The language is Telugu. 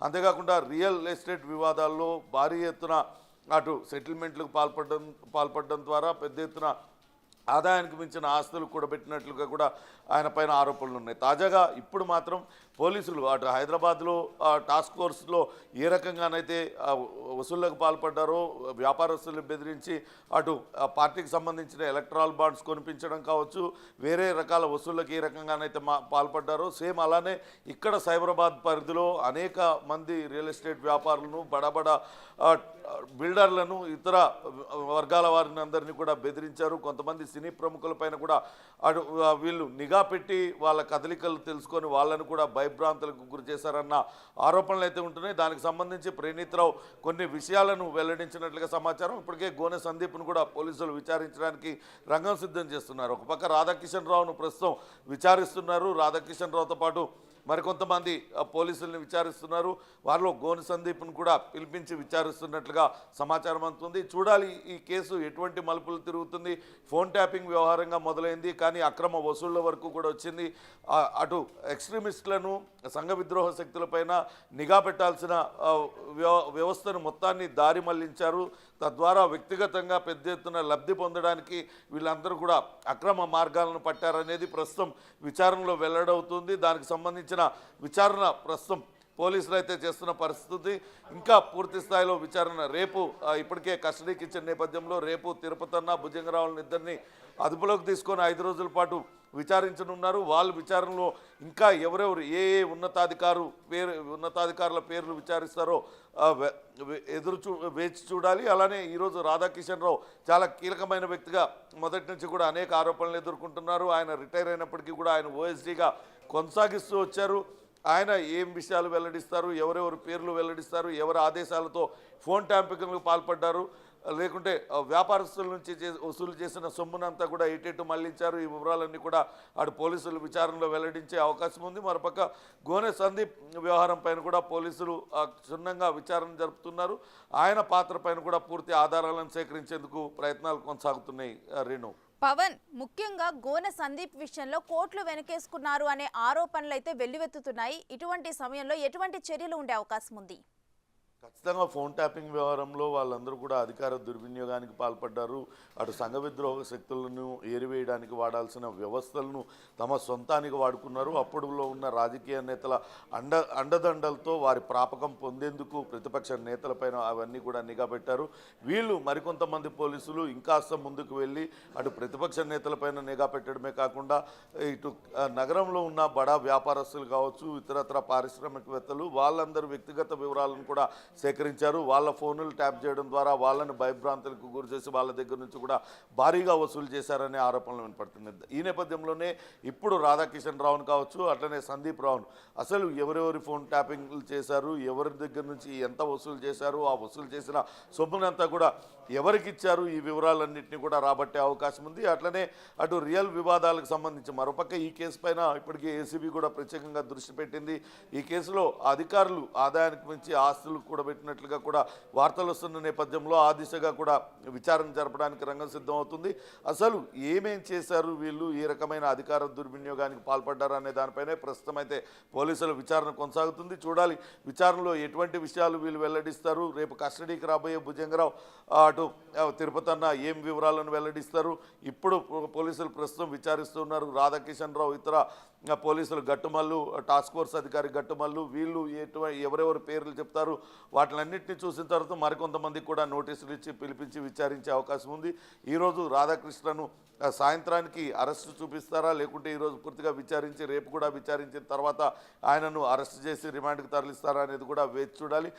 అంతేకాకుండా రియల్ ఎస్టేట్ వివాదాల్లో భారీ ఎత్తున అటు సెటిల్మెంట్లకు పాల్పడడం ద్వారా పెద్ద ఎత్తున ఆదాయానికి మించిన ఆస్తులు కూడబెట్టినట్లుగా కూడా ఆయన పైన ఆరోపణలు ఉన్నాయి. తాజాగా ఇప్పుడు మాత్రం పోలీసులు అటు హైదరాబాద్లో టాస్క్ ఫోర్స్లో ఏ రకంగానైతే వసూళ్లకు పాల్పడ్డారో, వ్యాపారస్తులు బెదిరించి అటు పార్టీకి సంబంధించిన ఎలక్ట్రాల్ బాండ్స్ కొనిపించడం కావచ్చు, వేరే రకాల వసూళ్లకు ఏ రకంగానైతే పాల్పడ్డారో సేమ్ అలానే ఇక్కడ సైబరాబాద్ పరిధిలో అనేక మంది రియల్ ఎస్టేట్ వ్యాపారులను, బడా బిల్డర్లను, ఇతర వర్గాల వారిని అందరినీ కూడా బెదిరించారు. కొంతమంది సినీ ప్రముఖులపైన కూడా అటు వీళ్ళు నిఘా పెట్టి వాళ్ళ కదలికలు తెలుసుకొని వాళ్ళను కూడా భయభ్రాంతులకు గురి చేశారన్న ఆరోపణలు అయితే ఉంటున్నాయి. దానికి సంబంధించి ప్రణీత్రావు కొన్ని విషయాలను వెల్లడించినట్లుగా సమాచారం. ఇప్పటికే గోనె సందీప్ను కూడా పోలీసులు విచారించడానికి రంగం సిద్ధం చేస్తున్నారు. ఒక పక్క రాధాకిషన్ రావును ప్రస్తుతం విచారిస్తున్నారు. రాధాకిషన్ రావుతో పాటు మరికొంతమంది పోలీసులను విచారిస్తున్నారు. వారిలో గోనె సందీప్ను కూడా పిలిపించి విచారిస్తున్నట్లుగా సమాచారం అందుతుంది. చూడాలి ఈ కేసు ఎటువంటి మలుపులు తిరుగుతుంది. ఫోన్ ట్యాపింగ్ వ్యవహారంగా మొదలైంది, కానీ అక్రమ వసూళ్ల వరకు కూడా వచ్చింది. అటు ఎక్స్ట్రీమిస్టులను, సంఘ విద్రోహ శక్తులపైన నిఘా పెట్టాల్సిన వ్యవస్థను మొత్తాన్ని దారి మళ్లించారు. తద్వారా వ్యక్తిగతంగా పెద్ద ఎత్తున లబ్ధి పొందడానికి వీళ్ళందరూ కూడా అక్రమ మార్గాలను పట్టారనేది ప్రస్తుతం విచారణలో వెల్లడవుతుంది. దానికి సంబంధించిన విచారణ ప్రస్తుతం పోలీసులు అయితే చేస్తున్న పరిస్థితి. ఇంకా పూర్తి స్థాయిలో విచారణ రేపు ఇప్పటికే కస్టడీకి ఇచ్చిన నేపథ్యంలో రేపు తిరుపతన్న, భుజంగరావులను ఇద్దరిని అదుపులోకి తీసుకొని 5 రోజుల పాటు విచారించనున్నారు. వాళ్ళు విచారణలో ఇంకా ఎవరెవరు ఏ ఉన్నతాధికారుల పేర్లు విచారిస్తారో వేచి చూడాలి. అలానే ఈరోజు రాధాకిషన్ రావు చాలా కీలకమైన వ్యక్తిగా మొదటి నుంచి కూడా అనేక ఆరోపణలు ఎదుర్కొంటున్నారు. ఆయన రిటైర్ అయినప్పటికీ కూడా ఆయన ఓఎస్డీగా కొనసాగిస్తూ వచ్చారు. ఆయన ఏం విషయాలు వెల్లడిస్తారు, ఎవరెవరు పేర్లు వెల్లడిస్తారు, ఎవరి ఆదేశాలతో ఫోన్ ట్యాంపింగ్లకు పాల్పడ్డారు, లేకుంటే వ్యాపారస్తుల నుంచి వసూలు చేసిన సొమ్మునంతా కూడా ఎటు మళ్లించారు, ఈ వివరాలన్నీ కూడా అటు పోలీసులు విచారణలో వెల్లడించే అవకాశం ఉంది. మరోపక్క గోనె సందీప్ వ్యవహారం పైన కూడా పోలీసులు క్షుణ్ణంగా విచారణ జరుపుతున్నారు. ఆయన పాత్ర పైన కూడా పూర్తి ఆధారాలను సేకరించేందుకు ప్రయత్నాలు కొనసాగుతున్నాయి. రేణు, పవన్, ముఖ్యంగా గోనె సందీప్ విషయంలో కోట్లు వెనకేసుకున్నారు అనే ఆరోపణలు అయితే వెల్లువెత్తుతున్నాయి. ఇటువంటి సమయంలో ఎటువంటి చర్యలు ఉండే అవకాశం ఉంది? ఖచ్చితంగా ఫోన్ ట్యాపింగ్ వ్యవహారంలో వాళ్ళందరూ కూడా అధికార దుర్వినియోగానికి పాల్పడ్డారు. అటు సంఘ విద్రోహ శక్తులను ఏరివేయడానికి వాడాల్సిన వ్యవస్థలను తమ సొంతానికి వాడుకున్నారు. అప్పుడులో ఉన్న రాజకీయ నేతల అండదండలతో వారి ప్రాపకం పొందేందుకు ప్రతిపక్ష నేతలపైన అవన్నీ కూడా నిఘా పెట్టారు. వీళ్ళు మరికొంతమంది పోలీసులు ఇంకాస్త ముందుకు వెళ్ళి అటు ప్రతిపక్ష నేతలపైన నిఘా పెట్టడమే కాకుండా ఇటు నగరంలో ఉన్న బడా వ్యాపారస్తులు కావచ్చు, ఇతరత్ర పారిశ్రామికవేత్తలు వాళ్ళందరూ వ్యక్తిగత వివరాలను కూడా సేకరించారు. వాళ్ళ ఫోన్లు ట్యాప్ చేయడం ద్వారా వాళ్ళని భయభ్రాంతులకు గురి చేసి వాళ్ళ దగ్గర నుంచి కూడా భారీగా వసూలు చేశారనే ఆరోపణలు వినపడుతుంది. ఈ నేపథ్యంలోనే ఇప్పుడు రాధాకిషన్ రావును కావచ్చు, అట్లనే సందీప్ రావును అసలు ఎవరెవరి ఫోన్ ట్యాపింగ్లు చేశారు, ఎవరి దగ్గర నుంచి ఎంత వసూలు చేశారు, ఆ వసూలు చేసిన సొమ్మునంతా కూడా ఎవరికి ఇచ్చారు, ఈ వివరాలన్నింటినీ కూడా రాబట్టే అవకాశం ఉంది. అట్లనే అటు రియల్ వివాదాలకు సంబంధించి మరోపక్క ఈ కేసు పైన ఇప్పటికే ఏసీబీ కూడా ప్రత్యేకంగా దృష్టి పెట్టింది. ఈ కేసులో అధికారులు ఆదాయానికి మించి ఆస్తులు కూడబెట్టినట్లుగా కూడా వార్తలు వస్తున్న నేపథ్యంలో ఆ దిశగా కూడా విచారణ జరపడానికి రంగం సిద్ధం అవుతుంది. అసలు ఏమేం చేశారు వీళ్ళు, ఏ రకమైన అధికార దుర్వినియోగానికి పాల్పడ్డారు అనే దానిపైనే ప్రస్తుతం అయితే పోలీసుల విచారణ కొనసాగుతుంది. చూడాలి విచారణలో ఎటువంటి విషయాలు వీళ్ళు వెల్లడిస్తారు. రేపు కస్టడీకి రాబోయే భుజంగరావు, అటు తిరుపతన్న ఏం వివరాలను వెల్లడిస్తారు. ఇప్పుడు పోలీసులు ప్రస్తుతం విచారిస్తున్నారు. రాధాకిషన్ రావు, ఇతర పోలీసులు గట్టుమల్లు, టాస్క్ ఫోర్స్ అధికారి గట్టుమల్లు, వీళ్ళు ఎవరెవరు పేర్లు చెప్తారు వాటిలన్నింటినీ చూసిన తర్వాత మరికొంతమందికి కూడా నోటీసులు ఇచ్చి పిలిపించి విచారించే అవకాశం ఉంది. ఈరోజు రాధాకృష్ణను సాయంత్రానికి అరెస్టు చూపిస్తారా, లేకుంటే ఈరోజు పూర్తిగా విచారించి రేపు కూడా విచారించిన తర్వాత ఆయనను అరెస్ట్ చేసి రిమాండ్కి తరలిస్తారా అనేది కూడా వేచి చూడాలి.